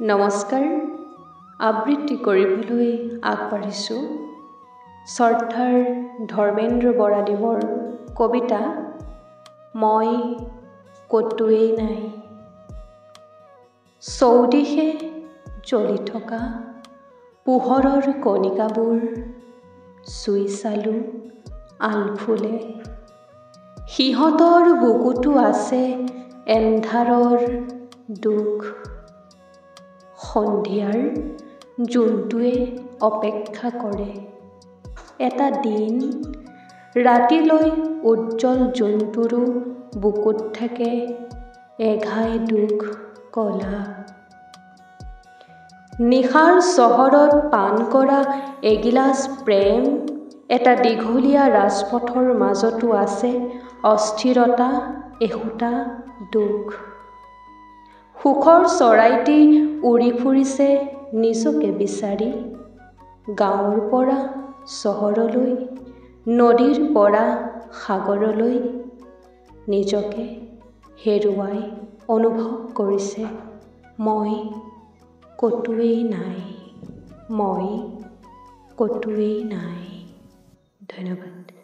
নমস্কাৰ আবৃত্তি কৰিবলৈ আগবাঢ়িছোঁ শ্ৰদ্ধাৰ ধৰ্মেন্দ্ৰ বৰাদেৱৰ কবিতা মই ক'তোৱেই নাই। চৌদিশে জ্বলি থকা পোহৰৰ কণিকাবোৰ চুই চালোঁ আলফুলে। সিহঁতৰ বুকুতো আছে এন্ধাৰৰ দুখ। সন্ধিয়াৰ জোনটোৱে অপেক্ষা কৰে এটা দিন, ৰাতিলৈ উজ্জ্বল জোনটোৰো বুকুত থাকে এঘাই দুখ কলা। নিশাৰ চহৰত পান কৰা এগিলাচ প্ৰেম, এটা দীঘলীয়া ৰাজপথৰ মাজতো আছে অস্থিৰতা এসোঁতা দুখ। সুখৰ চৰাইটি উৰি ফুৰিছে নিজকে বিচাৰি, গাঁৱৰ পৰা চহৰলৈ, নদীৰ পৰা সাগৰলৈ, নিজকে হেৰুৱাই অনুভৱ কৰিছে মই ক'তোৱেই নাই, মই ক'তোৱেই নাই। ধন্যবাদ।